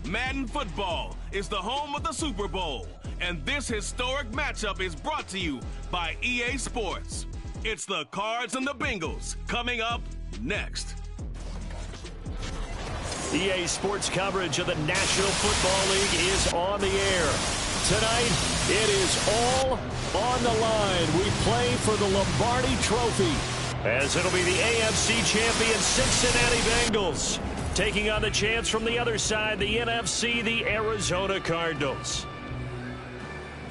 Madden Football is the home of the Super Bowl, and this historic matchup is brought to you by EA Sports. It's the Cards and the Bengals coming up next. EA Sports coverage of the National Football League is on the air. Tonight, it is all on the line. We play for the Lombardi Trophy, as it'll be the AFC champion Cincinnati Bengals taking on the chance from the other side, the NFC, the Arizona Cardinals.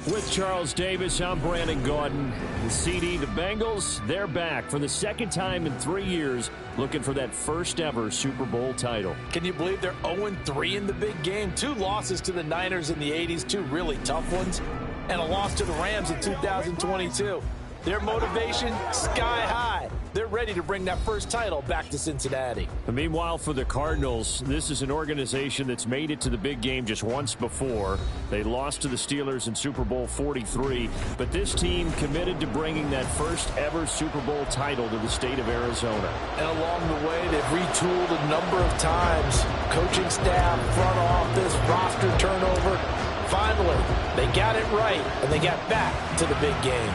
With Charles Davis, I'm Brandon Gaudin. The CD, the Bengals, they're back for the second time in 3 years, looking for that first ever Super Bowl title. Can you believe they're 0-3 in the big game? 2 losses to the Niners in the 80s, 2 really tough ones, and a loss to the Rams in 2022. Their motivation, sky high. They're ready to bring that first title back to Cincinnati. And meanwhile, for the Cardinals, this is an organization that's made it to the big game just once before. They lost to the Steelers in Super Bowl 43, but this team committed to bringing that first ever Super Bowl title to the state of Arizona. And along the way, they've retooled a number of times. Coaching staff, front office, roster turnover. Finally, they got it right, and they got back to the big game.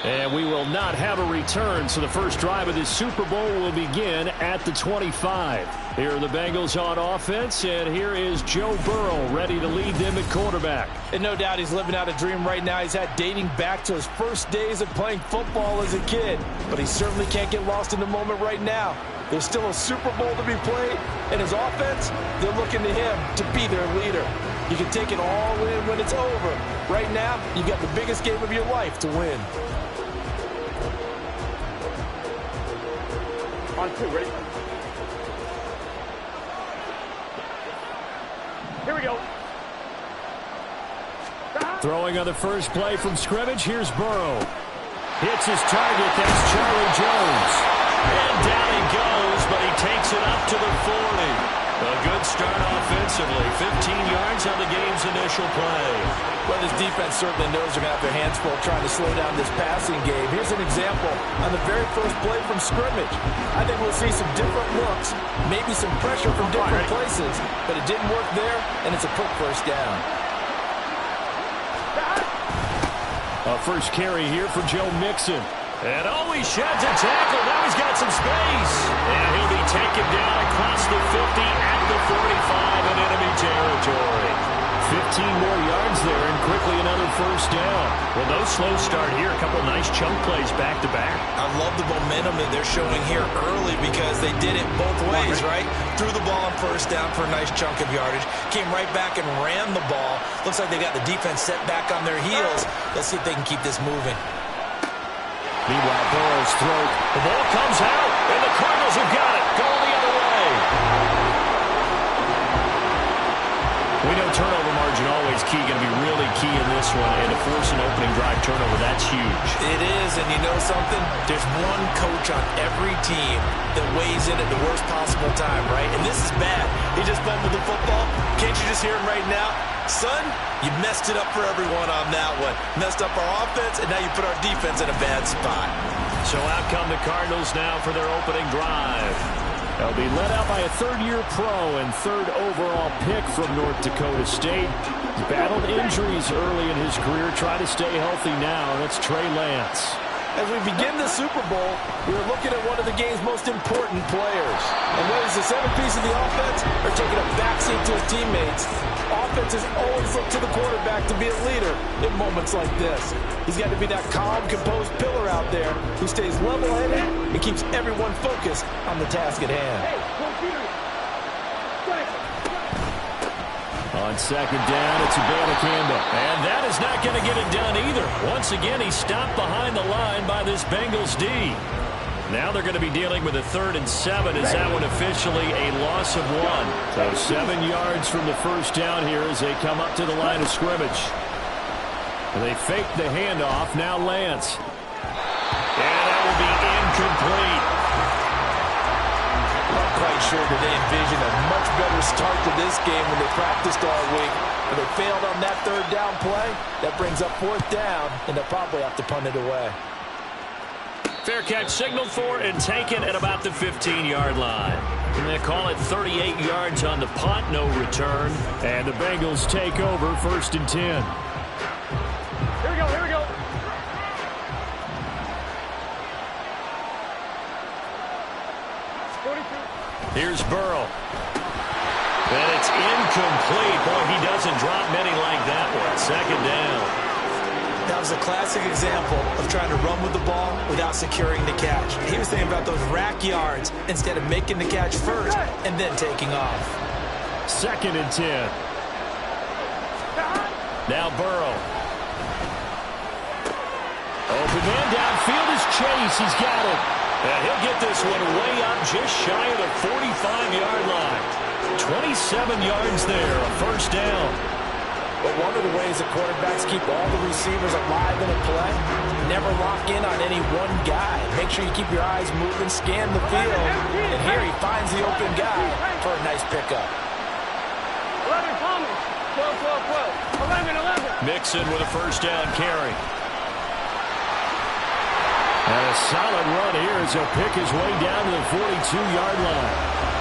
And we will not have a return, so the first drive of this Super Bowl will begin at the 25. Here are the Bengals on offense, and here is Joe Burrow ready to lead them at quarterback. And no doubt he's living out a dream right now he's had dating back to his first days of playing football as a kid. But he certainly can't get lost in the moment right now. There's still a Super Bowl to be played, and his offense, they're looking to him to be their leader. You can take it all in when it's over. Right now, you've got the biggest game of your life to win. On 2, ready? Here we go. Throwing on the first play from scrimmage, here's Burrow. Hits his target, that's Charlie Jones. And down he goes, but he takes it up to the 40. A good start offensively. 15 yards on the game's initial play. Well, this defense certainly knows they're going to have their hands full trying to slow down this passing game. Here's an example on the very first play from scrimmage. I think we'll see some different looks, maybe some pressure from different places, but it didn't work there, and it's a quick first down. A first carry here for Joe Mixon. And he sheds a tackle. Now he's got some space. And he'll be taken down across the 50 at the 45 in enemy territory. 15 more yards there, and quickly another first down. Well, no slow start here. A couple nice chunk plays back-to-back. I love the momentum that they're showing here early because they did it both ways, right? Threw the ball on first down for a nice chunk of yardage. Came right back and ran the ball. Looks like they got the defense set back on their heels. Let's see if they can keep this moving. Meanwhile, Burrow's throw. The ball comes out, and the Cardinals have got it. Going the other way. We know turnover margin always key, going to be really key in this one. And to force an opening drive turnover, that's huge. It is, and you know something? There's one coach on every team that weighs in at the worst possible time, right? And this is bad. He just fumbled the football. Can't you just hear him right now? Son, you messed it up for everyone on that one. Messed up our offense, and now you put our defense in a bad spot. So out come the Cardinals now for their opening drive. They'll be led out by a third-year pro and third overall pick from North Dakota State. He battled injuries early in his career, trying to stay healthy now. That's Trey Lance. As we begin the Super Bowl, we're looking at one of the game's most important players. And whether he's the centerpiece of the offense or taking a backseat to his teammates, offenses always look to the quarterback to be a leader in moments like this. He's got to be that calm, composed pillar out there who stays level-headed and keeps everyone focused on the task at hand. On second down, it's Abanikanda. And that is not going to get it done either. Once again, he's stopped behind the line by this Bengals D. Now they're going to be dealing with a 3rd and 7. Is that one officially a loss of 1? So 7 yards from the first down here as they come up to the line of scrimmage. They fake the handoff. Now Lance. And that will be incomplete. Not quite sure that they envisioned a much better start to this game when they practiced all week. But they failed on that 3rd down play. That brings up 4th down, and they'll probably have to punt it away. Fair catch signaled for and taken at about the 15-yard line. And they call it 38 yards on the punt, no return. And the Bengals take over 1st and 10. Here we go, here we go. Here's Burrow. And it's incomplete. Boy, he doesn't drop many like that one. 2nd down. That was a classic example of trying to run with the ball without securing the catch. He was thinking about those rack yards instead of making the catch first and then taking off. 2nd and 10. Now Burrow. Open man downfield is Chase. He's got it. And he'll get this one way up just shy of the 45-yard line. 27 yards there, a 1st down. But one of the ways that quarterbacks keep all the receivers alive in a play, never lock in on any one guy. Make sure you keep your eyes moving, scan the field, and here he finds the open guy for a nice pickup. 11 Palmer, 12, 12, 12, 11. Mixon with a 1st down carry. And a solid run here as he'll pick his way down to the 42-yard line.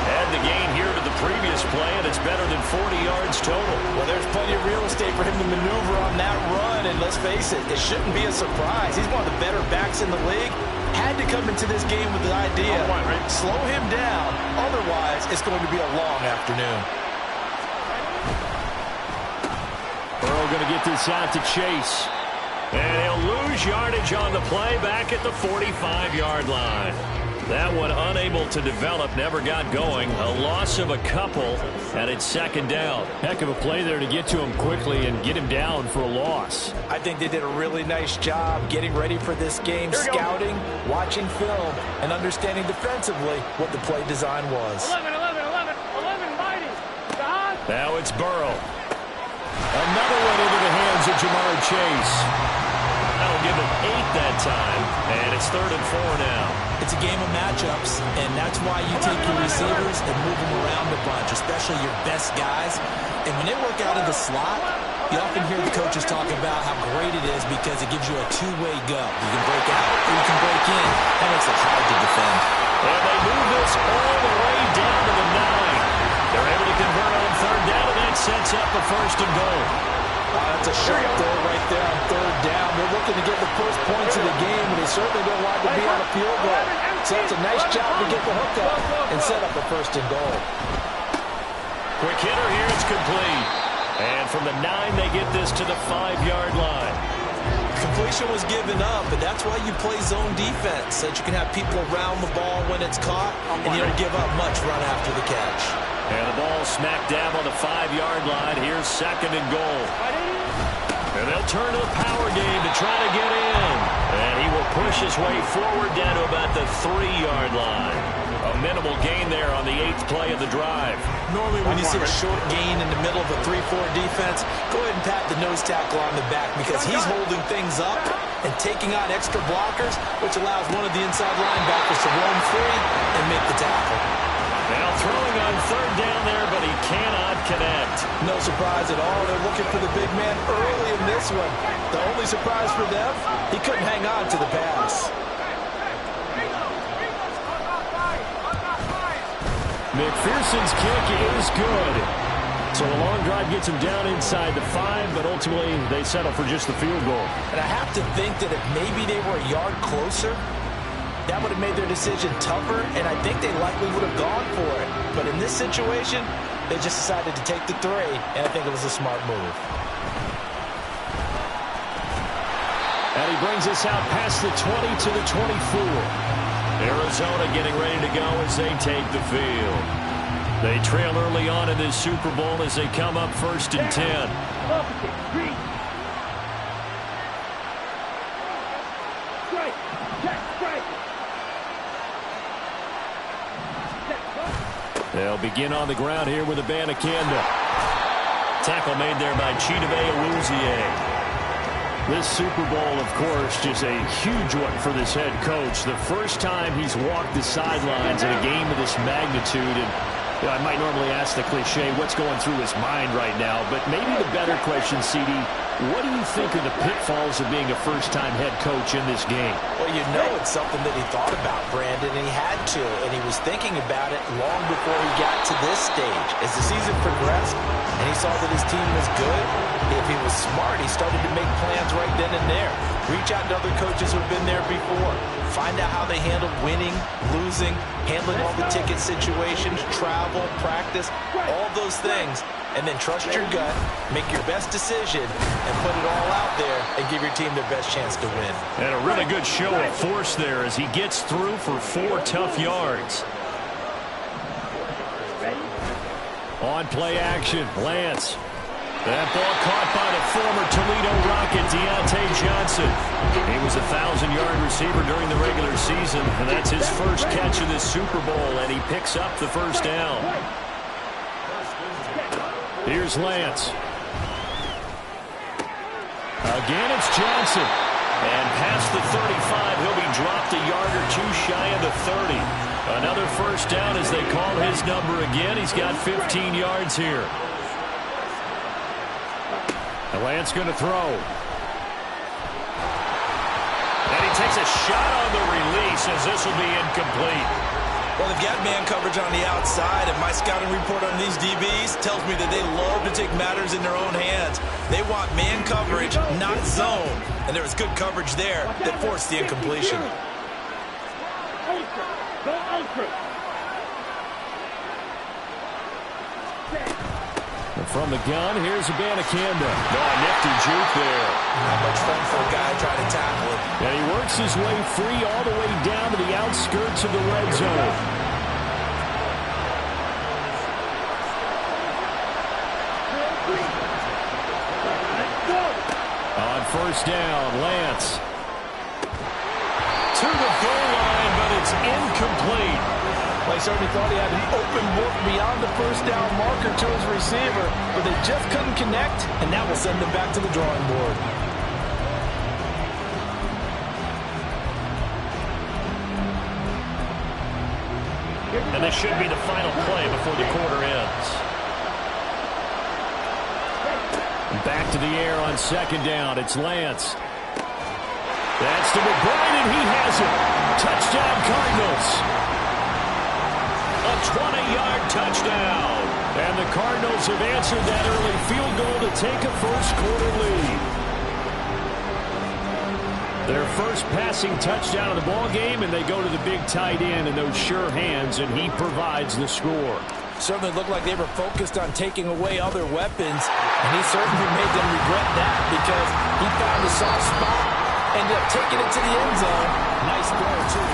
Add the gain here to the previous play, and it's better than 40 yards total. Well, there's plenty of real estate for him to maneuver on that run, and let's face it, it shouldn't be a surprise. He's one of the better backs in the league. Had to come into this game with the idea, slow him down, otherwise it's going to be a long afternoon. Burrow going to get this out to Chase. And he'll lose yardage on the play back at the 45-yard line. That one unable to develop, never got going. A loss of a couple, and it's 2nd down. Heck of a play there to get to him quickly and get him down for a loss. I think they did a really nice job getting ready for this game, scouting, watching film, and understanding defensively what the play design was. 11, mighty. Now it's Burrow. Another one into the hands of Jamar Chase. That'll give him 8 that time, and it's 3rd and 4 now. It's a game of matchups, and that's why you take your receivers and move them around a bunch, especially your best guys. And when they work out of the slot, you often hear the coaches talk about how great it is because it gives you a two-way go. You can break out or you can break in. That makes it hard to defend. And they move this all the way down to the 9. They're able to convert on 3rd down, and that sets up a 1st and goal. That's a sharp throw right there on 3rd down. They're looking to get the first points of the game, and they certainly don't want to be on a field goal. So it's a nice job to get the hook up and set up a 1st and goal. Quick hitter here, it's complete. And from the 9, they get this to the 5-yard line. Completion was given up, but that's why you play zone defense, so that you can have people around the ball when it's caught, and you don't give up much run after the catch. And the ball smack dab on the 5-yard line. Here's 2nd and goal. And they'll turn to the power game to try to get in. And he will push his way forward down to about the 3-yard line. A minimal gain there on the 8th play of the drive. Normally when you see a short gain in the middle of a 3-4 defense, go ahead and pat the nose tackle on the back because he's holding things up and taking on extra blockers, which allows one of the inside linebackers to roam free and make the tackle. Now throwing on 3rd down there, but he cannot connect. No surprise at all. They're looking for the big man early in this one. The only surprise for them, he couldn't hang on to the pass. McPherson's kick is good. So a long drive gets him down inside the 5, but ultimately they settle for just the field goal. And I have to think that if maybe they were a yard closer, that would have made their decision tougher, and I think they likely would have gone for it. But in this situation, they just decided to take the 3, and I think it was a smart move. And he brings us out past the 20 to the 24. Arizona getting ready to go as they take the field. They trail early on in this Super Bowl as they come up 1st and 10. They'll begin on the ground here with Abanikanda. Tackle made there by Chidobe Awuzie. This Super Bowl, of course, just a huge one for this head coach. The first time he's walked the sidelines in a game of this magnitude, and You know, I might normally ask the cliche, what's going through his mind right now, but maybe the better question, CD, what do you think are the pitfalls of being a first-time head coach in this game? Well, you know it's something that he thought about, Brandon, and he had to, and he was thinking about it long before he got to this stage. As the season progressed and he saw that his team was good, if he was smart, he started to make plans right then and there. Reach out to other coaches who have been there before. Find out how they handle winning, losing, handling all the ticket situations, travel, practice, all those things. And then trust your gut, make your best decision, and put it all out there and give your team their best chance to win. And a really good show of force there as he gets through for 4 tough yards. On play action, Lance. That ball caught by the former Toledo Rocket, Deontay Johnson. He was a 1,000-yard receiver during the regular season, and that's his first catch of this Super Bowl, and he picks up the first down. Here's Lance. Again, it's Johnson. And past the 35, he'll be dropped a yard or two shy of the 30. Another first down as they call his number again. He's got 15 yards here. And Lance going to throw. And he takes a shot on the release as this will be incomplete. Well, they've got man coverage on the outside, and my scouting report on these DBs tells me that they love to take matters in their own hands. They want man coverage, not zone. And there was good coverage there that forced the incompletion. And from the gun, here's Abanikanda. No, nifty juke there. Not much fun for a guy trying to tackle him. And he works his way free all the way down to the outskirts of the red zone. On first down, Lance. To the goal line, but it's incomplete. Well, he certainly thought he had an open look beyond the first down marker to his receiver, but they just couldn't connect, and that will send them back to the drawing board. And this should be the final play before the quarter ends. Back to the air on second down. It's Lance. That's to McBride, and he has it. Touchdown, Cardinals. A 20-yard touchdown. And the Cardinals have answered that early field goal to take a first-quarter lead. Their first passing touchdown of the ball game, and they go to the big tight end in those sure hands, and he provides the score. Certainly looked like they were focused on taking away other weapons, and he certainly made them regret that because he found a soft spot, ended up taking it to the end zone. Nice throw, too.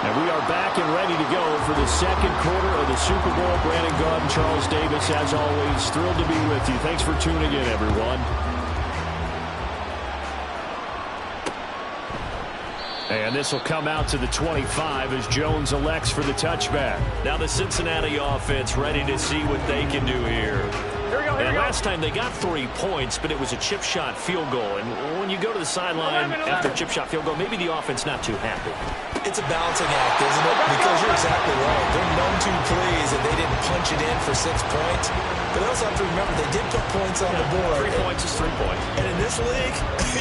And we are back and ready to go for the second quarter of the Super Bowl. Brandon Gaud and Charles Davis, as always, thrilled to be with you. Thanks for tuning in, everyone. And this will come out to the 25 as Jones elects for the touchback. Now the Cincinnati offense ready to see what they can do here. And last time they got 3 points, but it was a chip shot field goal. And when you go to the sideline after a chip shot field goal, maybe the offense not too happy. It's a balancing act, isn't it? Because you're exactly right. They're known to please, and they didn't punch it in for 6 points. But they also have to remember they did put points on the board. 3 points is 3 points. And in this league,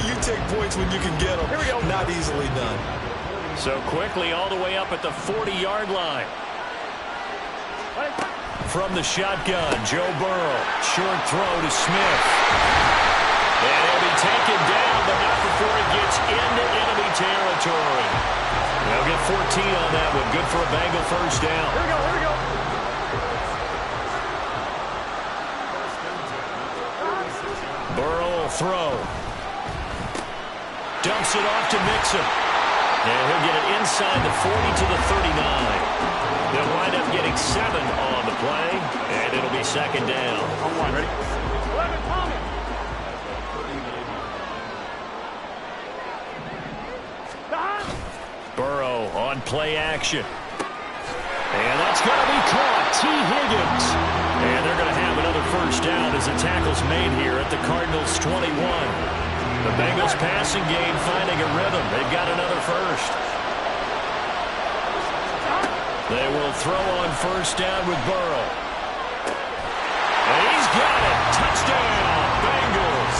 you take points when you can get them. Here we go. Not easily done. So quickly all the way up at the 40-yard line. From the shotgun, Joe Burrow. Short throw to Smith. And he'll be taken down, but not before he gets into enemy territory. They'll get 14 on that one. Good for a Bengal first down. Here we go, here we go. Burrow will throw. Dumps it off to Mixon. And he'll get it inside the 40 to the 39. They'll wind up getting 7 on the play, and it'll be second down. On one, ready? 11, Tommy. Burrow on play action. And that's going to be caught. T. Higgins. And they're going to have another first down as the tackle's made here at the Cardinals' 21. The Bengals passing game finding a rhythm. They've got another first. They will throw on first down with Burrow. And he's got it. Touchdown, Bengals.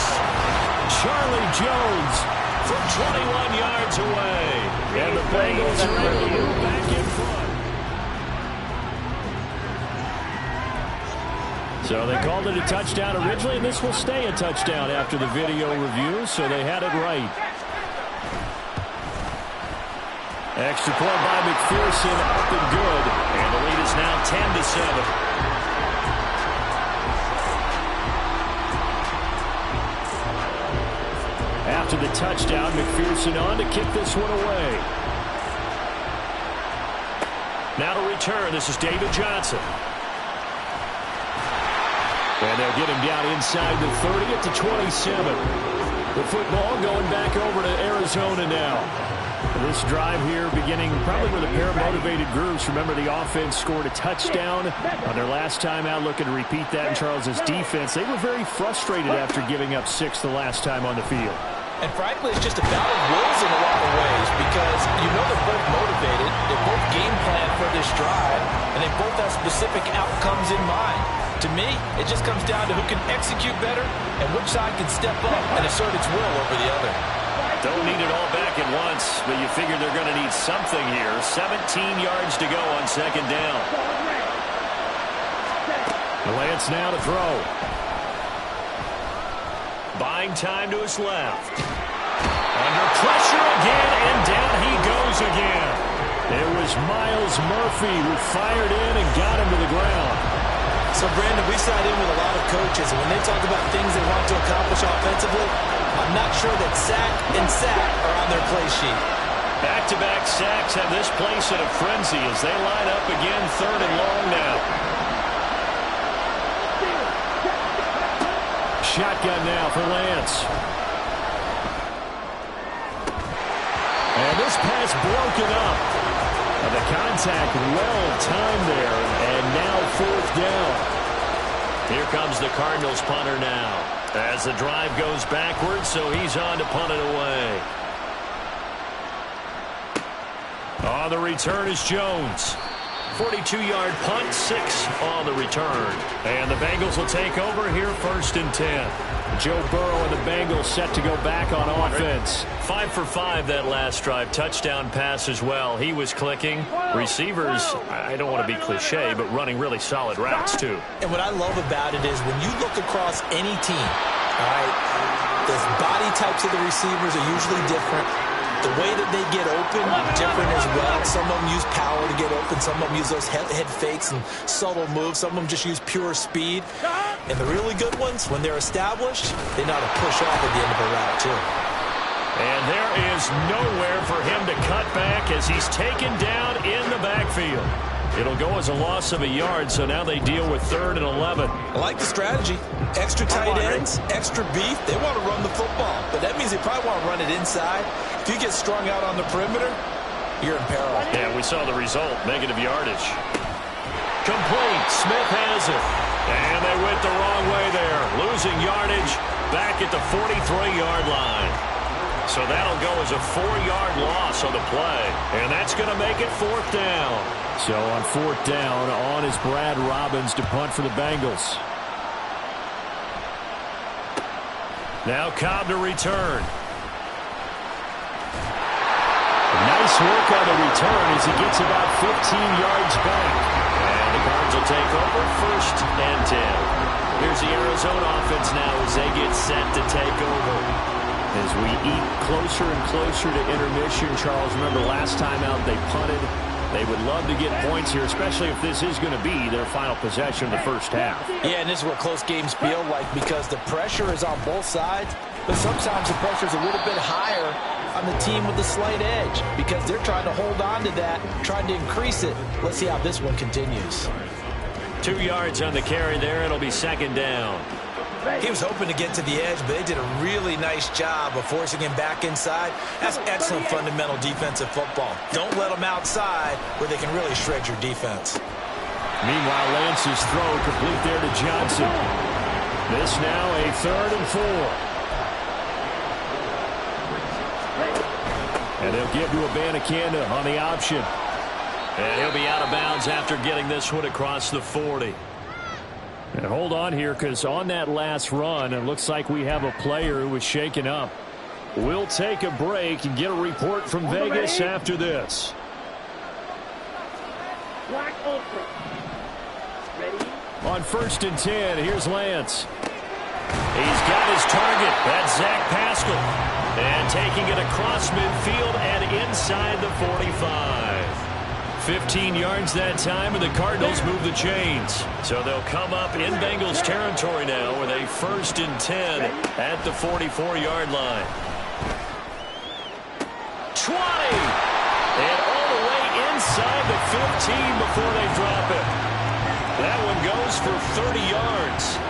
Charlie Jones from 21 yards away. And the Bengals are able to move back in front. So they called it a touchdown originally, and this will stay a touchdown after the video review, so they had it right. Extra point by McPherson, up and good. And the lead is now 10-7. After the touchdown, McPherson on to kick this one away. Now to return, this is David Johnson. And they'll get him down inside the 30 at the 27. The football going back over to Arizona now. This drive here beginning probably with a pair of motivated groups. Remember, the offense scored a touchdown on their last time out, looking to repeat that in Charles's defense. They were very frustrated after giving up 6 the last time on the field. And frankly, it's just a battle of wills in a lot of ways because you know they're both motivated, they're both game planned for this drive, and they both have specific outcomes in mind. To me, it just comes down to who can execute better and which side can step up and assert its will over the other. Don't need it all back at once, but you figure they're going to need something here. 17 yards to go on second down. Lance now to throw. Buying time to his left. Under pressure again, and down he goes again. It was Myles Murphy who fired in and got him to the ground. So, Brandon, we side in with a lot of coaches, and when they talk about things they want to accomplish offensively, I'm not sure that sack and sack are on their play sheet. Back-to-back sacks have this place in a frenzy as they line up again, 3rd and long now. Shotgun now for Lance. And this pass broken up. And the contact well timed there, and now 4th down. Here comes the Cardinals punter now. As the drive goes backwards, so he's on to punt it away. On the return is Jones. 42-yard punt, 6 on the return. And the Bengals will take over here 1st and 10. Joe Burrow and the Bengals set to go back on offense. 5 for 5 that last drive. Touchdown pass as well. He was clicking. Receivers, I don't want to be cliche, but running really solid routes too. And what I love about it is when you look across any team, all right, the body types of the receivers are usually different. The way that they get open, different as well. Some of them use power to get open. Some of them use those head fakes and subtle moves. Some of them just use pure speed. And the really good ones, when they're established, they know how to push off at the end of a route, too. And there is nowhere for him to cut back as he's taken down in the backfield. It'll go as a loss of a yard, so now they deal with 3rd and 11. I like the strategy. Extra tight ends, extra beef. They want to run the football, but that means they probably want to run it inside. If you get strung out on the perimeter, you're in peril. Yeah, we saw the result, negative yardage. Complete. Smith has it. And they went the wrong way there. Losing yardage back at the 43-yard line. So that'll go as a 4-yard loss on the play. And that's going to make it 4th down. So on 4th down, on is Brad Robbins to punt for the Bengals. Now Cobb to return. Nice work on the return as he gets about 15 yards back. And the Cards will take over 1st and 10. Here's the Arizona offense now as they get set to take over. As we eat closer and closer to intermission, Charles, remember last time out they punted. They would love to get points here, especially if this is going to be their final possession of the first half. Yeah, and this is what close games feel like because the pressure is on both sides, but sometimes the pressure is a little bit higher on the team with the slight edge because they're trying to hold on to that, trying to increase it. Let's see how this one continues. 2 yards on the carry there. It'll be 2nd down. He was hoping to get to the edge, but they did a really nice job of forcing him back inside. That's excellent fundamental defensive football. Don't let them outside where they can really shred your defense. Meanwhile, Lance's throw complete there to Johnson. This now a 3rd and 4. And they'll give to Abanikanda on the option. And he'll be out of bounds after getting this one across the 40. And hold on here, because on that last run, it looks like we have a player who was shaken up. We'll take a break and get a report from Vegas after this. Black Ultra. Ready? On 1st and 10, here's Lance. He's got his target. That's Zach Pascal. And taking it across midfield and inside the 45. 15 yards that time, and the Cardinals move the chains. So they'll come up in Bengals territory now with a 1st and 10 at the 44-yard line. 20! And all the way inside the 15 before they drop it. That one goes for 30 yards.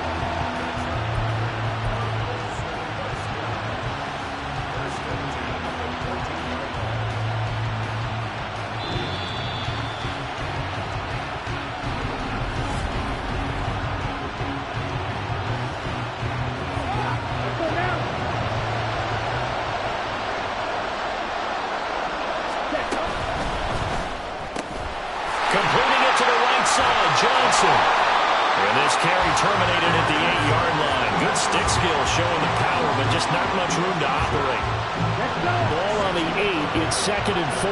Completing it to the right side, Johnson. And this carry terminated at the 8-yard line. Good stick skill showing the power, but just not much room to operate. Ball on the 8, it's 2nd and 4.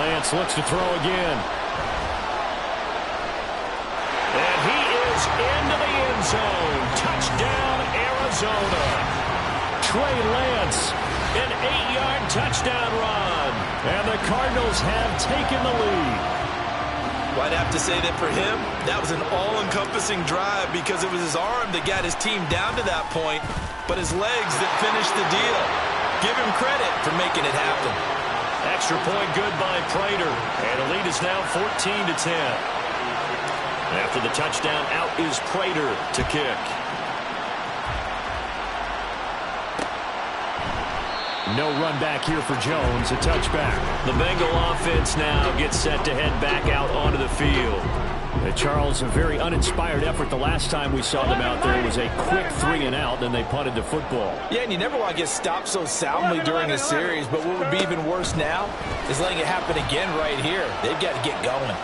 Lance looks to throw again. And he is into the end zone. Touchdown, Arizona. Trey Lance, an 8-yard touchdown run. And the Cardinals have taken the lead. Well, I'd have to say that for him, that was an all-encompassing drive because it was his arm that got his team down to that point, but his legs that finished the deal. Give him credit for making it happen. Extra point good by Prater. And the lead is now 14-10. After the touchdown, out is Prater to kick. No run back here for Jones, a touchback. The Bengal offense now gets set to head back out onto the field. Charles, a very uninspired effort. The last time we saw them out there was a quick 3-and-out, then they punted the football. Yeah, and you never want to get stopped so soundly during a series, but what would be even worse now is letting it happen again right here. They've got to get going.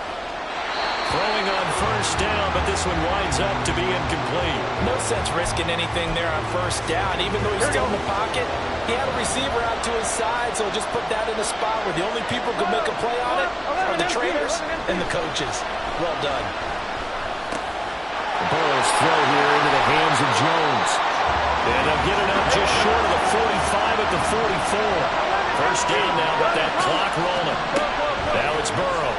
Throwing on 1st down, but this one winds up to be incomplete. No sense risking anything there on 1st down. Even though he's still in the pocket, he had a receiver out to his side, so just put that in a spot where the only people who can make a play on it are the trainers and the coaches. Well done. Burrow's throw here into the hands of Jones. And they'll get it up just short of the 45 at the 44. 1st down now, but that clock rolling. Now it's Burrow.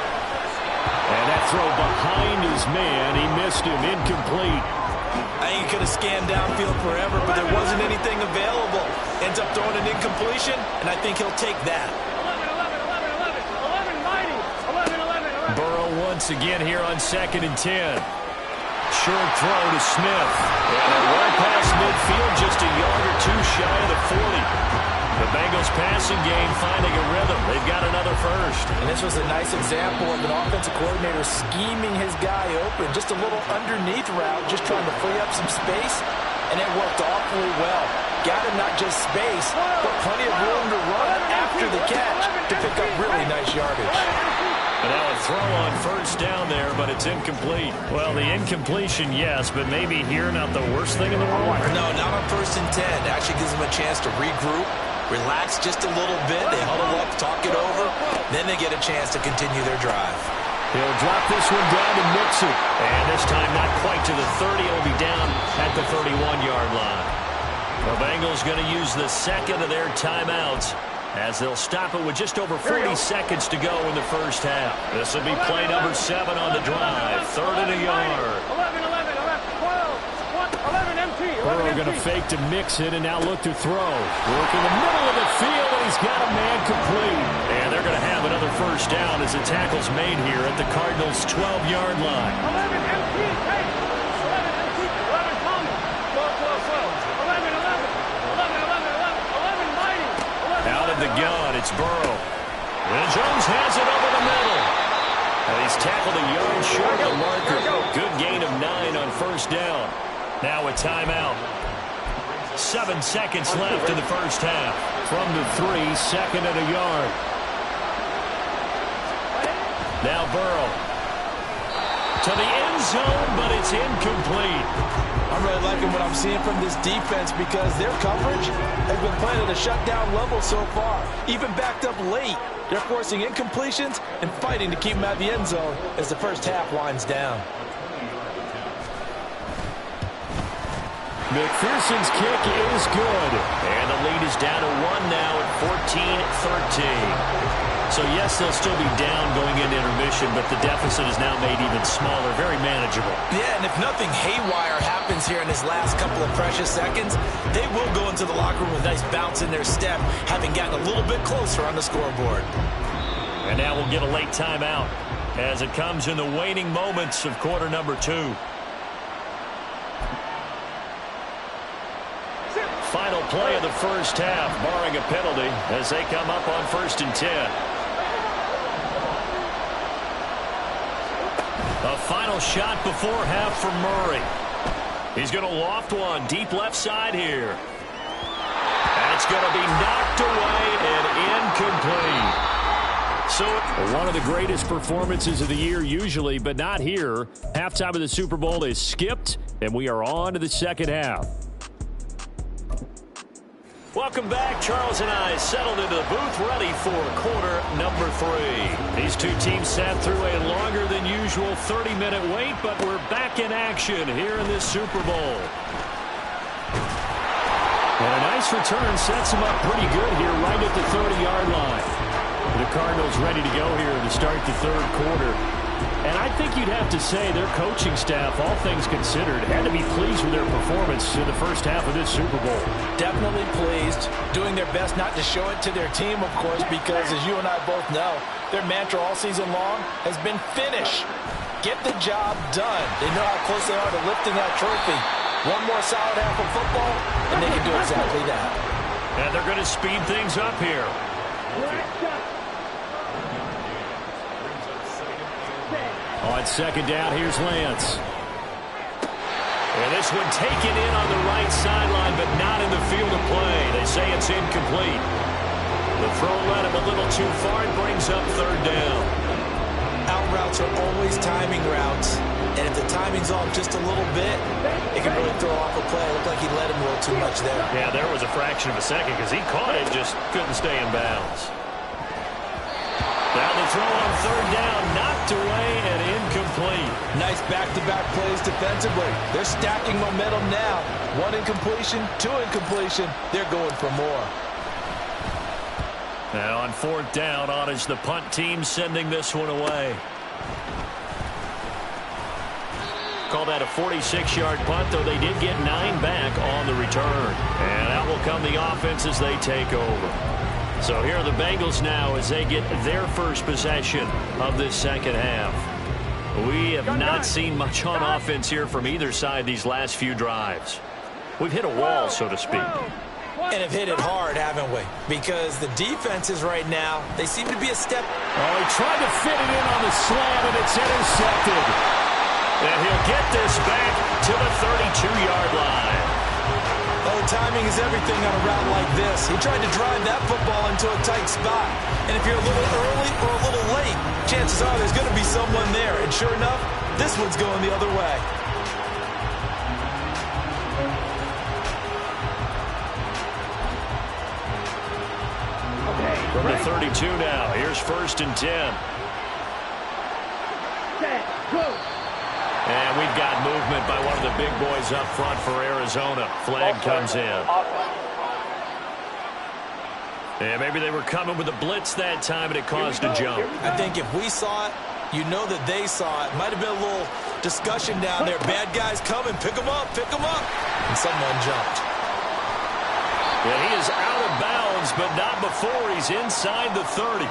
And that throw behind his man, he missed him, incomplete. I think he could have scanned downfield forever, but there wasn't anything available. Ends up throwing an incompletion, and I think he'll take that. 11, Burrow once again here on 2nd and 10. Short throw to Smith. And well past midfield, just a yard or two shy of the 40. The Bengals passing game finding a rhythm. They've got another 1st. And this was a nice example of an offensive coordinator scheming his guy open. Just a little underneath route, just trying to free up some space. And it worked awfully well. Got him not just space, but plenty of room to run after the catch to pick up really nice yardage. And now a throw on 1st down there, but it's incomplete. Well, the incompletion, yes, but maybe here not the worst thing in the world. No, not on 1st and 10. It actually gives them a chance to regroup, relax just a little bit. They huddle up, talk it over. Then they get a chance to continue their drive. He'll drop this one down to Mixon. And this time not quite to the 30. It'll be down at the 31-yard line. The Bengals going to use the 2nd of their timeouts as they'll stop it with just over 40 seconds to go in the 1st half. This will be play number 7 on the drive. 3rd and a yard. 11, 12, 11, empty. Burrow going to fake to Mixon and now look to throw. Work in the middle of the field, and he's got a man complete. And they're going to have another 1st down as the tackle's made here at the Cardinals' 12-yard line. 11, empty. Hey, 11, empty. 11, Thomas. 12, 11, mighty. 11. Out of the gun, it's Burrow. And Jones has it over the middle. And he's tackled a yard short of the marker. Good gain of 9 on 1st down. Now a timeout. 7 seconds left in the first half. From the 3, 2nd and a yard. Now Burrow. To the end zone, but it's incomplete. I'm really liking what I'm seeing from this defense because their coverage has been playing at a shutdown level so far. Even backed up late, they're forcing incompletions and fighting to keep them out of the end zone as the first half winds down. McPherson's kick is good. And the lead is down to 1 now at 14-13. So, yes, they'll still be down going into intermission, but the deficit is now made even smaller, very manageable. Yeah, and if nothing haywire happens here in this last couple of precious seconds, they will go into the locker room with a nice bounce in their step, having gotten a little bit closer on the scoreboard. And now we'll get a late timeout as it comes in the waning moments of quarter number 2. Final play of the first half, barring a penalty, as they come up on 1st and 10. A final shot before half from Murray. He's going to loft one deep left side here. And it's going to be knocked away and incomplete. So one of the greatest performances of the year usually, but not here. Halftime of the Super Bowl is skipped, and we are on to the second half. Welcome back. Charles and I settled into the booth, ready for quarter number 3. These two teams sat through a longer than usual 30-minute wait, but we're back in action here in this Super Bowl. And a nice return sets them up pretty good here right at the 30-yard line. The Cardinals ready to go here to start the third quarter. And I think you'd have to say their coaching staff, all things considered, had to be pleased with their performance in the first half of this Super Bowl. Definitely pleased, doing their best not to show it to their team, of course, because as you and I both know, their mantra all season long has been finish. Get the job done. They know how close they are to lifting that trophy. One more solid half of football, and they can do exactly that. And they're going to speed things up here. On second down, here's Lance. And this one taken in on the right sideline, but not in the field of play. They say it's incomplete. The throw led him a little too far and brings up third down. Out routes are always timing routes. And if the timing's off just a little bit, it can really throw off a play. It looked like he let him a little too much there. Yeah, there was a fraction of a second because he caught it, just couldn't stay in bounds. Now the throw on third down, knocked away and incomplete. Nice back-to-back plays defensively. They're stacking momentum now. 1 incompletion, 2 incompletion. They're going for more. Now on fourth down, on is the punt team sending this one away. Call that a 46-yard punt, though they did get 9 back on the return. And out will come the offense as they take over. So here are the Bengals now as they get their first possession of this second half. We have not seen much on offense here from either side these last few drives. We've hit a wall, so to speak. And have hit it hard, haven't we? Because the defenses right now, they seem to be a step. Oh, he tried to fit it in on the slant, and it's intercepted. And he'll get this back to the 32-yard line. Oh, timing is everything on a route like this. He tried to drive that football into a tight spot. And if you're a little early or a little late, chances are there's going to be someone there. And sure enough, this one's going the other way. From the 32 now, here's 1st and 10. And we've got movement by one of the big boys up front for Arizona. Flag comes in. And maybe they were coming with a blitz that time, and it caused a jump. I think if we saw it, you know that they saw it. Might have been a little discussion down there. Bad guys coming. Pick them up. Pick them up. And someone jumped. And he is out of bounds, but not before he's inside the 30.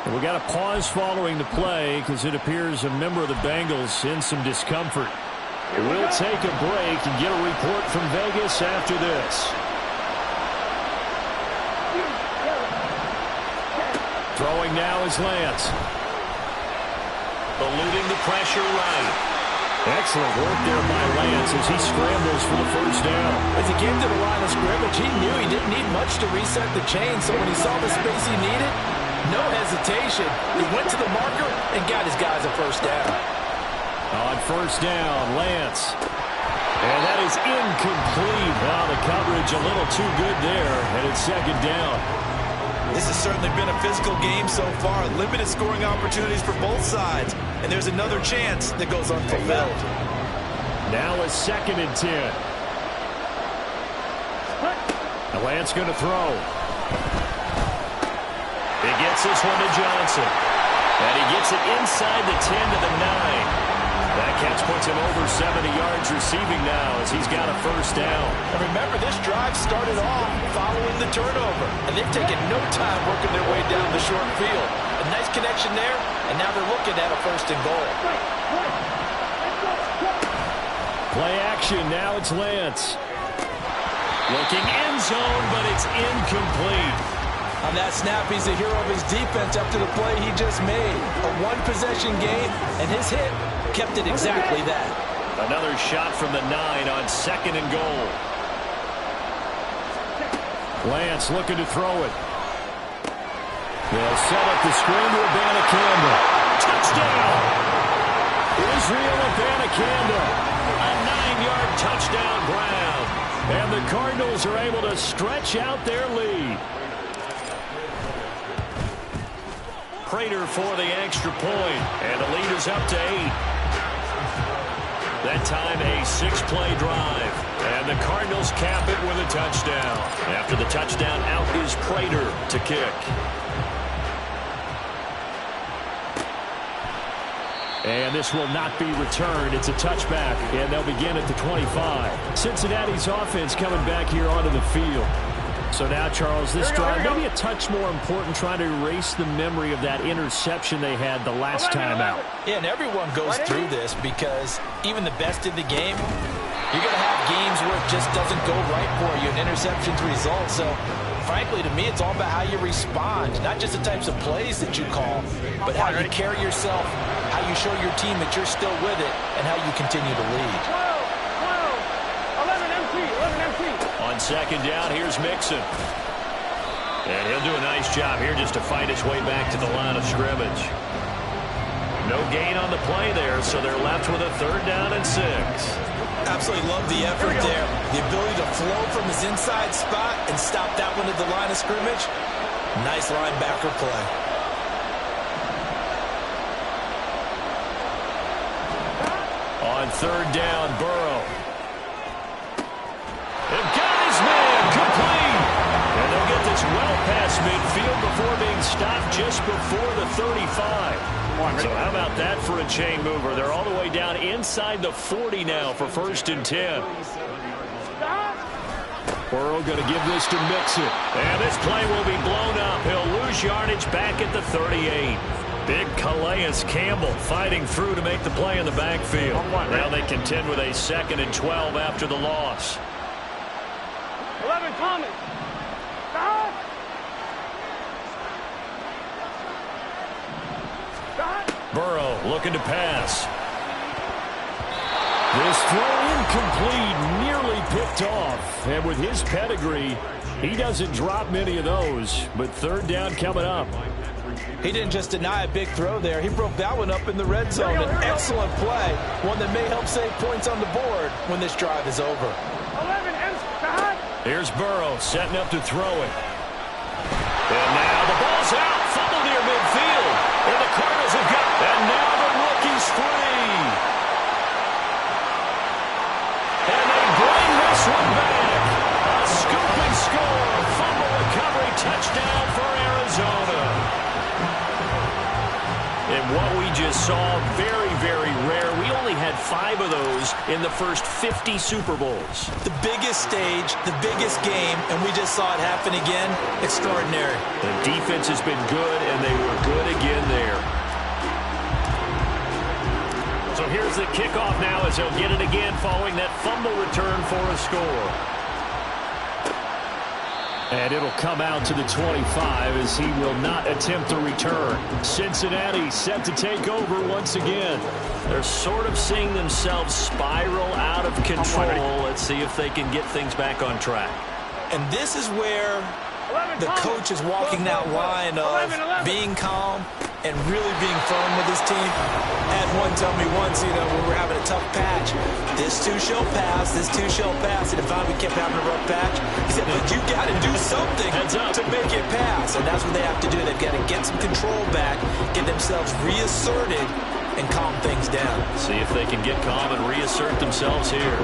We got a pause following the play because it appears a member of the Bengals in some discomfort. We'll take a break and get a report from Vegas after this. Throwing now is Lance. Eluding the pressure right. Excellent work there by Lance as he scrambles for the first down. As he came to the line of scrimmage, he knew he didn't need much to reset the chain, so when he saw the space he needed, no hesitation. He went to the marker and got his guys a first down. On first down, Lance. And that is incomplete. Wow, the coverage a little too good there, and it's second down. This has certainly been a physical game so far. Limited scoring opportunities for both sides. And there's another chance that goes unfulfilled. Now a 2nd and 10. Lance going to throw. He gets this one to Johnson. And he gets it inside the 10 to the 9. That catch puts him over 70 yards receiving now as he's got a first down. And remember, this drive started off following the turnover, and they've taken no time working their way down the short field. A nice connection there, and now they're looking at a 1st and goal. Play action, now it's Lance. Looking end zone, but it's incomplete. On that snap, he's the hero of his defense after the play he just made. A one-possession game, and his hit kept it exactly that. Another shot from the 9 on 2nd and goal. Lance looking to throw it. They'll set up the screen to Abanikanda. Touchdown! Israel Abanikanda. A 9-yard touchdown ground. And the Cardinals are able to stretch out their lead. Prater for the extra point, and the lead is up to 8. That time a 6-play drive, and the Cardinals cap it with a touchdown. After the touchdown, out is Prater to kick. And this will not be returned. It's a touchback, and they'll begin at the 25. Cincinnati's offense coming back here onto the field. So now, Charles, this drive maybe a touch more important, trying to erase the memory of that interception they had the last time out. Yeah, and everyone goes through this because even the best in the game, you're going to have games where it just doesn't go right for you, and interceptions result. So, frankly, to me, it's all about how you respond, not just the types of plays that you call, but how you carry yourself, how you show your team that you're still with it, and how you continue to lead. 11 empty. On second down, here's Mixon. And he'll do a nice job here just to fight his way back to the line of scrimmage. No gain on the play there, so they're left with a 3rd down and 6. Absolutely love the effort there. The ability to flow from his inside spot and stop that one at the line of scrimmage. Nice linebacker play. On 3rd down, Burrow. They've got his man complete. And they'll get this well past midfield before being stopped just before the 35. So how about that for a chain mover? They're all the way down inside the 40 now for 1st and 10. Burrow going to give this to Mixon. And this play will be blown up. He'll lose yardage back at the 38. Big Calais Campbell fighting through to make the play in the backfield. Now they contend with a 2nd and 12 after the loss. 11 coming. Burrow looking to pass. This throw incomplete, nearly picked off. And with his pedigree, he doesn't drop many of those. But 3rd down coming up. He didn't just deny a big throw there. He broke that one up in the red zone. An excellent play, one that may help save points on the board when this drive is over. 11 empty. Here's Burrow setting up to throw it. And now the ball's out. Fumble near midfield. And the Cardinals have got. And now the rookie's free. And they bring this one back. A scooping score. Fumble recovery touchdown for Arizona. And what we just saw, very, very rare. We only had 5 of those in the first 50 Super Bowls. The biggest stage, the biggest game, and we just saw it happen again. Extraordinary. The defense has been good, and they were good again there. So here's the kickoff now as they'll get it again following that fumble return for a score. And it'll come out to the 25 as he will not attempt the return. Cincinnati set to take over once again. They're sort of seeing themselves spiral out of control. Let's see if they can get things back on track. And this is where the coach is walking that line of being calm and really being firm with his team. Had one tell me once, when we're having a tough patch, this too shall pass, this too shall pass. And if we kept having a rough patch, he said, but you got to do something to make it pass. And that's what they have to do. They've got to get some control back, get themselves reasserted, and calm things down. See if they can get calm and reassert themselves here.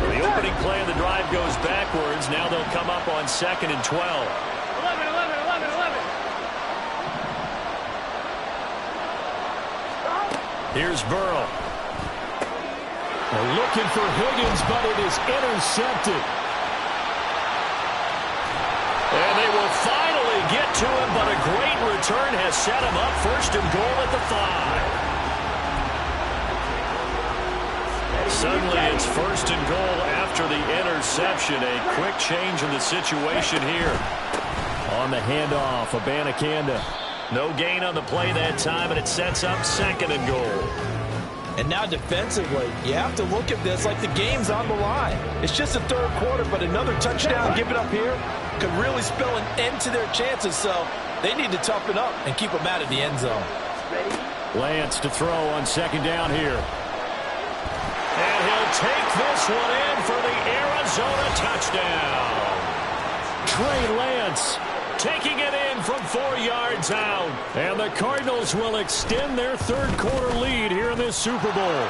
So the opening play of the drive goes backwards. Now they'll come up on 2nd and 12. 11. Here's Burrow. They're looking for Higgins, but it is intercepted. And they will finally get to him, but a great return has set him up. 1st and goal at the 5. Suddenly it's 1st and goal after the interception. A quick change in the situation here. On the handoff, Abanikanda. No gain on the play that time, and it sets up 2nd and goal. And now defensively, you have to look at this like the game's on the line. It's just the 3rd quarter, but another touchdown given up here could really spell an end to their chances. So they need to toughen up and keep them out of the end zone. Lance to throw on 2nd down here. And he'll take this one in for the Arizona touchdown. Trey Lance taking it in from 4 yards out. And the Cardinals will extend their 3rd quarter lead here in this Super Bowl.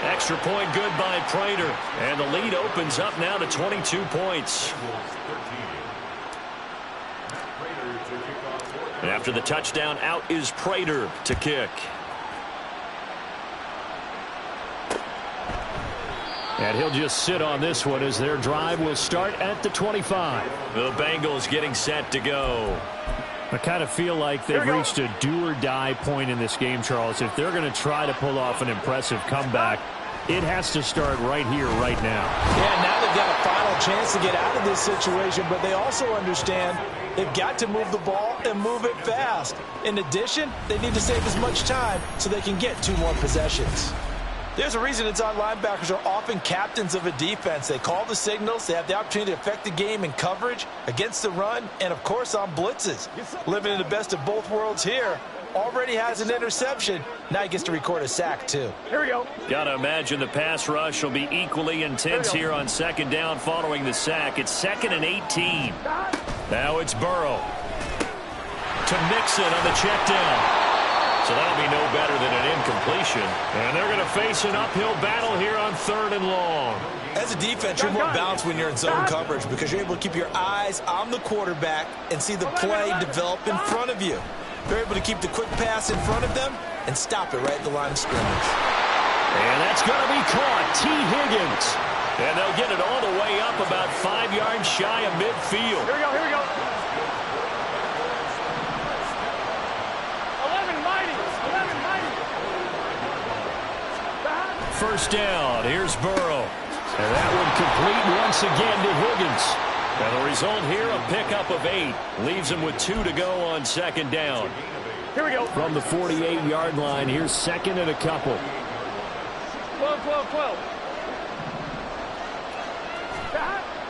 Extra point good by Prater. And the lead opens up now to 22 points. And after the touchdown, out is Prater to kick. And he'll just sit on this one as their drive will start at the 25. The Bengals getting set to go. I kind of feel like they've reached a do-or-die point in this game, Charles. If they're going to try to pull off an impressive comeback, it has to start right here, right now. Yeah, now they've got a final chance to get out of this situation, but they also understand they've got to move the ball and move it fast. In addition, they need to save as much time so they can get 2 more possessions. There's a reason inside linebackers are often captains of a defense. They call the signals. They have the opportunity to affect the game in coverage, against the run, and, of course, on blitzes. Living in the best of both worlds here. Already has an interception. Now he gets to record a sack, too. Here we go. Got to imagine the pass rush will be equally intense here on 2nd down following the sack. It's 2nd and 18. Now it's Burrow to Mixon on the check down. So that'll be no better than an incompletion. And they're going to face an uphill battle here on 3rd and long. As a defense, you're more balanced when you're in zone coverage because you're able to keep your eyes on the quarterback and see the play develop in front of you. They're able to keep the quick pass in front of them and stop it right at the line of scrimmage. And that's going to be caught. T. Higgins. And they'll get it all the way up about 5 yards shy of midfield. Here we go. 11 mighty. 1st down. Here's Burrow. And that one complete once again to Higgins. And the result here, a pickup of 8. Leaves him with 2 to go on 2nd down. Here we go. From the 48-yard line, here's 2nd and a couple. 12.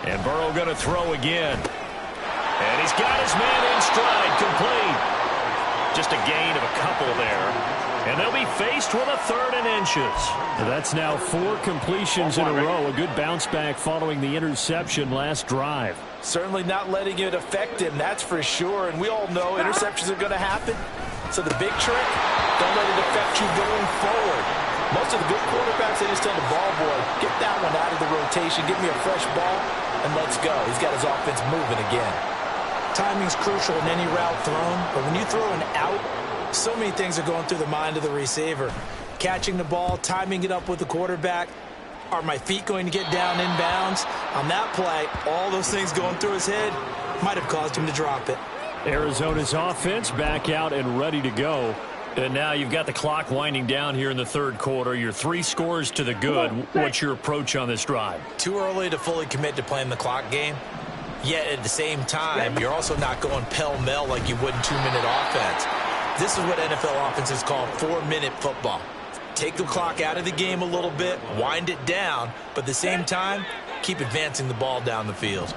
And Burrow going to throw again. And he's got his man in stride, complete. Just a gain of a couple there. And they'll be faced with a 3rd and inches. That's now 4 completions in a row. A good bounce back following the interception last drive. Certainly not letting it affect him, that's for sure. And we all know interceptions are going to happen. So the big trick, don't let it affect you going forward. Most of the good quarterbacks, they just tell the ball boy, get that one out of the rotation, give me a fresh ball, and let's go. He's got his offense moving again. Timing's crucial in any route thrown, but when you throw an out, so many things are going through the mind of the receiver. Catching the ball, timing it up with the quarterback. Are my feet going to get down inbounds? On that play, all those things going through his head might have caused him to drop it. Arizona's offense back out and ready to go. And now you've got the clock winding down here in the third quarter. You're 3 scores to the good. What's your approach on this drive? Too early to fully commit to playing the clock game. Yet at the same time, you're also not going pell-mell like you would in 2-minute offense. This is what NFL offenses call 4-minute football. Take the clock out of the game a little bit, wind it down, but at the same time, keep advancing the ball down the field.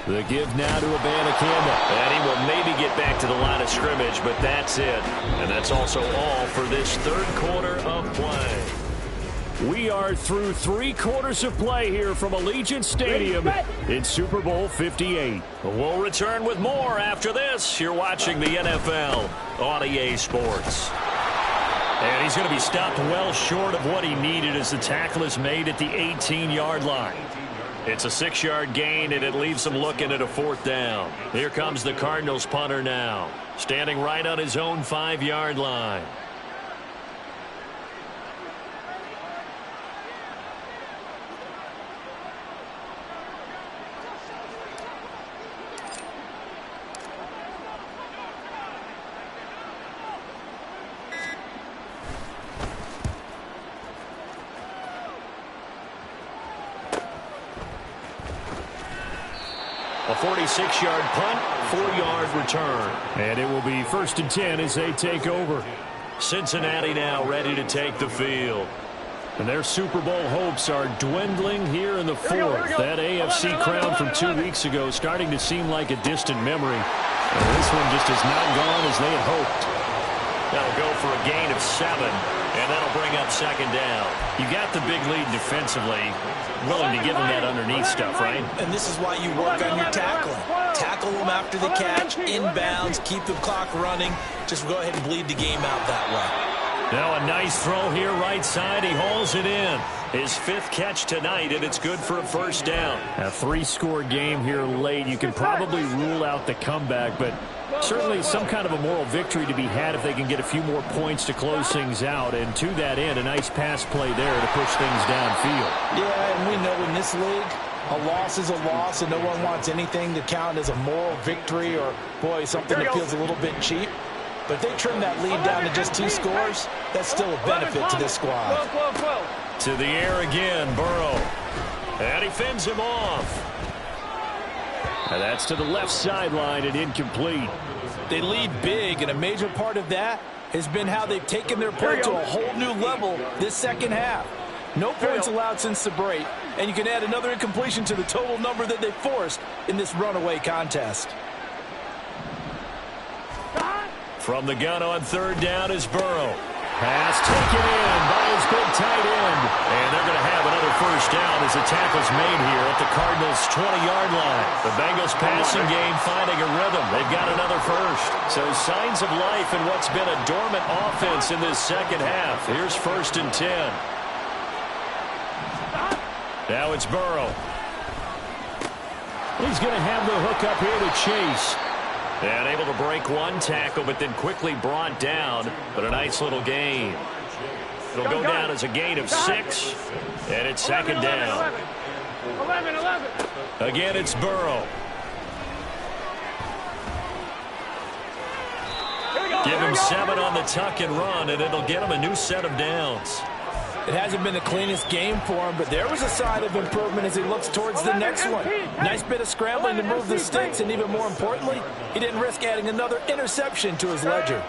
The give now to Abanikanda. And he will maybe get back to the line of scrimmage, but that's it. And that's also all for this third quarter of play. We are through 3 quarters of play here from Allegiant Stadium in Super Bowl 58. We'll return with more after this. You're watching the NFL on EA Sports. And he's going to be stopped well short of what he needed as the tackle is made at the 18-yard line. It's a 6-yard gain, and it leaves him looking at a 4th down. Here comes the Cardinals punter now, standing right on his own 5-yard line. A 46-yard punt, 4-yard return. And it will be 1st and 10 as they take over. Cincinnati now ready to take the field. And their Super Bowl hopes are dwindling here in the 4th. That AFC crown from 2 weeks ago starting to seem like a distant memory. And this one just has not gone as they had hoped. That'll go for a gain of 7, and that'll bring up 2nd down. You got the big lead defensively. Willing to give him that underneath stuff, right? And this is why you work on your tackling. Tackle them after the catch, inbounds, keep the clock running. Just go ahead and bleed the game out that way. Now a nice throw here right side. He hauls it in. His 5th catch tonight, and it's good for a 1st down. A 3-score game here late. You can probably rule out the comeback, but certainly some kind of a moral victory to be had if they can get a few more points to close things out. And to that end, a nice pass play there to push things downfield. Yeah, and we know in this league, a loss is a loss, and no one wants anything to count as a moral victory or, boy, something that feels a little bit cheap. But if they trim that lead down to just 2 scores, that's still a benefit to this squad. To the air again, Burrow. And he fends him off. And that's to the left sideline and incomplete. They lead big, and a major part of that has been how they've taken their play to a whole new level this second half. No points allowed since the break, and you can add another incompletion to the total number that they forced in this runaway contest. From the gun on 3rd down is Burrow. Pass taken in by his big tight end. And they're going to have another 1st down as the tackle's made here at the Cardinals' 20-yard line. The Bengals passing game finding a rhythm. They've got another 1st. So signs of life in what's been a dormant offense in this second half. Here's 1st and 10. Now it's Burrow. He's going to have the hook up here to Chase. And able to break 1 tackle, but then quickly brought down. But a nice little gain. It'll go down as a gain of 6. And it's 2nd down. 11. Again, it's Burrow. Give him 7 on the tuck and run, and it'll get him a new set of downs. It hasn't been the cleanest game for him, but there was a sign of improvement as he looks towards the next one. Nice bit of scrambling to move the sticks, and even more importantly, he didn't risk adding another interception to his ledger.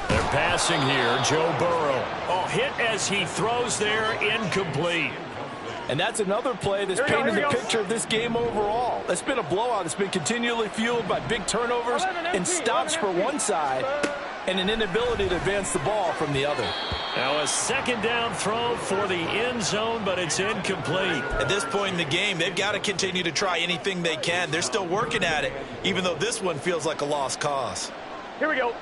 They're passing here, Joe Burrow. Oh, hit as he throws there, incomplete. And that's another play that's painted the picture of this game overall. It's been a blowout. It's been continually fueled by big turnovers and stops for one side and an inability to advance the ball from the other. Now a 2nd down throw for the end zone, but it's incomplete. At this point in the game, they've got to continue to try anything they can. They're still working at it, even though this one feels like a lost cause. Here we go.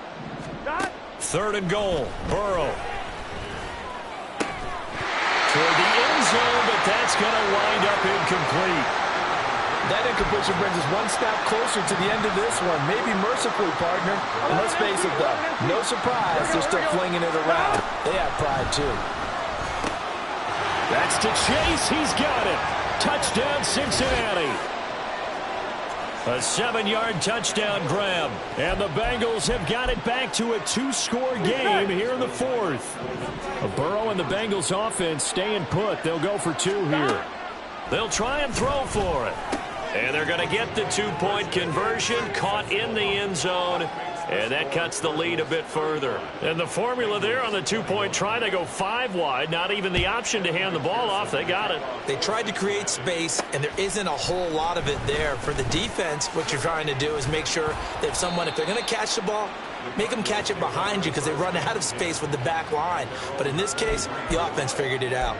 3rd and goal, Burrow. Toward the end zone, but that's going to wind up incomplete. That incompletion brings us one step closer to the end of this one. Maybe mercifully, partner. And let's face it, though, no surprise, they're still flinging it around. They have pride, too. That's to Chase. He's got it. Touchdown, Cincinnati. A 7-yard touchdown grab. And the Bengals have got it back to a 2-score game here in the fourth. Burrow and the Bengals offense staying put. They'll go for 2 here. They'll try and throw for it. And they're going to get the 2-point conversion, caught in the end zone. And that cuts the lead a bit further. And the formula there on the 2-point try, they go 5 wide. Not even the option to hand the ball off. They got it. They tried to create space, and there isn't a whole lot of it there. For the defense, what you're trying to do is make sure that if they're going to catch the ball, make them catch it behind you because they run out of space with the back line. But in this case, the offense figured it out.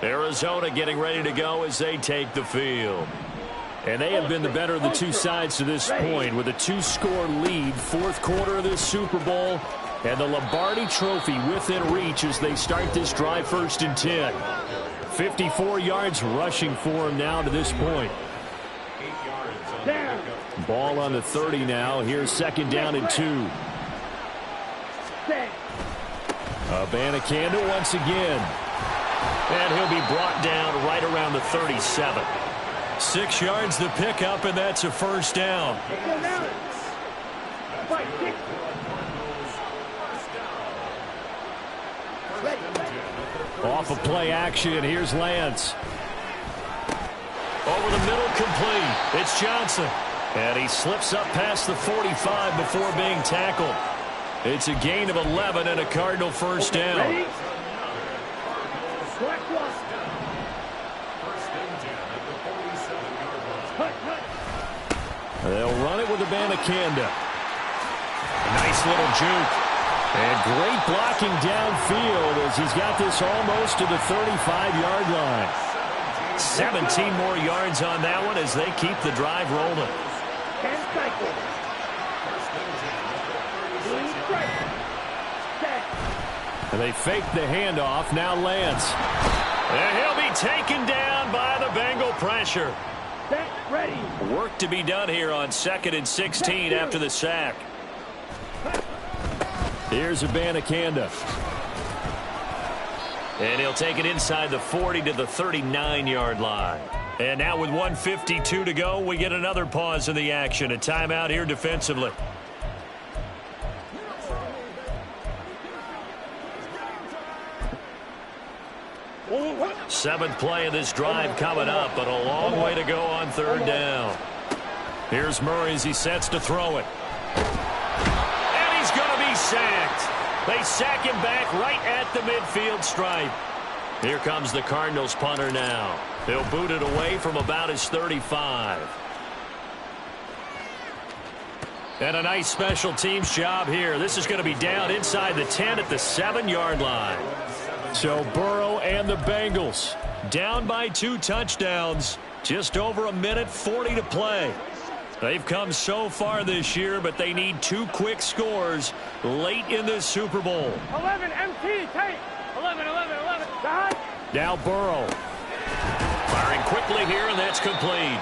Arizona getting ready to go as they take the field. And they have been the better of the two sides to this point with a 2-score lead, fourth quarter of this Super Bowl, and the Lombardi Trophy within reach as they start this drive 1st and 10. 54 yards rushing for him now to this point. Ball on the 30 now. Here's 2nd down and 2. Abanikanda once again. And he'll be brought down right around the 37. 6 yards the pickup, and that's a 1st down. Off of play action, here's Lance. Over the middle, complete. It's Johnson. And he slips up past the 45 before being tackled. It's a gain of 11 and a Cardinal 1st down. They'll run it with Abanikanda. Nice little juke. And great blocking downfield as he's got this almost to the 35-yard line. 17 more yards on that one as they keep the drive rolling. And they fake the handoff. Now Lance. And he'll be taken down by the Bengal pressure. Ready. Work to be done here on 2nd and 16 after the sack. Here's Abanikanda. And he'll take it inside the 40 to the 39-yard line. And now with 1:52 to go, we get another pause in the action. A timeout here defensively. Seventh play of this drive coming up, but a long way to go on 3rd down. Here's Murray as he sets to throw it. And he's going to be sacked. They sack him back right at the midfield stripe. Here comes the Cardinals punter now. They'll boot it away from about his 35. And a nice special teams job here. This is going to be down inside the 10 at the 7-yard line. So Burrow and the Bengals down by 2 touchdowns. Just over a minute 40 to play. They've come so far this year, but they need 2 quick scores late in this Super Bowl. 11, MT, take. 11. Now Burrow. Firing quickly here, and that's complete.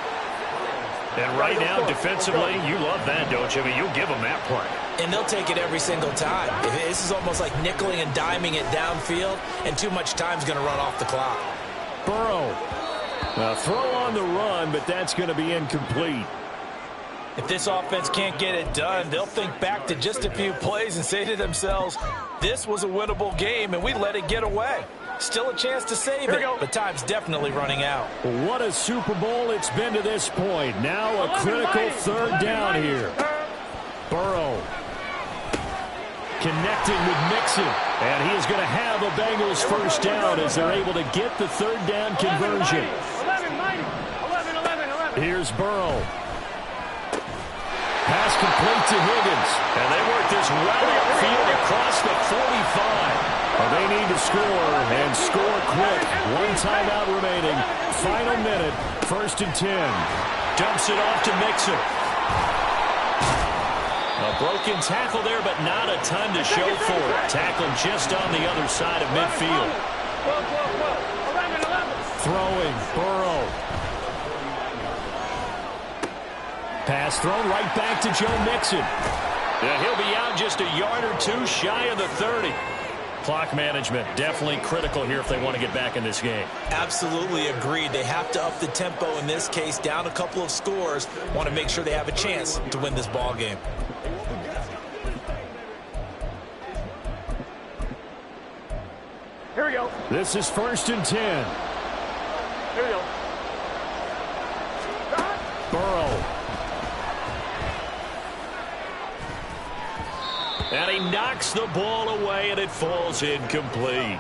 And right now, defensively, you love that, don't you? I mean, you'll give them that play. And they'll take it every single time. This is almost like nickeling and diming it downfield, and too much time's going to run off the clock. Burrow. Now throw on the run, but that's going to be incomplete. If this offense can't get it done, they'll think back to just a few plays and say to themselves, this was a winnable game, and we let it get away. Still a chance to save it, but time's definitely running out. What a Super Bowl it's been to this point. Now a critical 3rd down here. Burrow connecting with Mixon. And he is going to have a Bengals 1st down as they're able to get the 3rd down conversion. 11. Here's Burrow. Pass complete to Higgins. And they work this rally upfield across the 45. They need to score and score quick. 1 timeout remaining. Final minute. 1st and 10. Dumps it off to Mixon. A broken tackle there, but not a ton to show for it. Tackled just on the other side of midfield. 11. Throwing, Burrow. Pass thrown right back to Joe Mixon. Yeah, he'll be out just a yard or 2 shy of the 30. Clock management, definitely critical here if they want to get back in this game. Absolutely agreed. They have to up the tempo in this case, down a couple of scores. Want to make sure they have a chance to win this ball game. Here we go. This is 1st and 10. Here we go. Burrow. And he knocks the ball away, and it falls incomplete.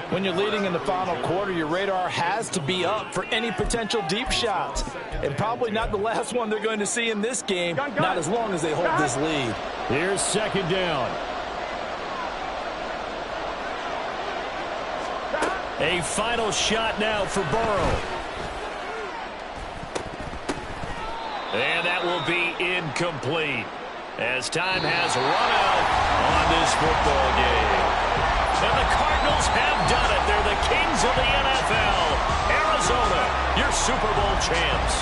When you're leading in the final quarter, your radar has to be up for any potential deep shots. And probably not the last one they're going to see in this game, not as long as they hold this lead. Here's 2nd down. A final shot now for Burrow. And that will be incomplete, as time has run out on this football game. And the Cardinals have done it. They're the kings of the NFL. Arizona, your Super Bowl champs.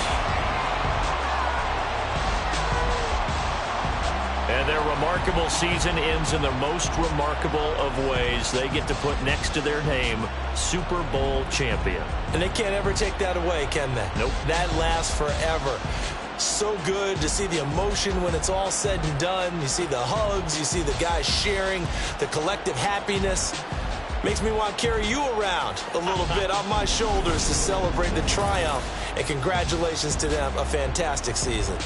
And their remarkable season ends in the most remarkable of ways. They get to put next to their name, Super Bowl champion. And they can't ever take that away, can they? Nope. That lasts forever. So good to see the emotion when it's all said and done. You see the hugs, you see the guys sharing, the collective happiness. Makes me want to carry you around a little bit on my shoulders to celebrate the triumph. And congratulations to them, a fantastic season.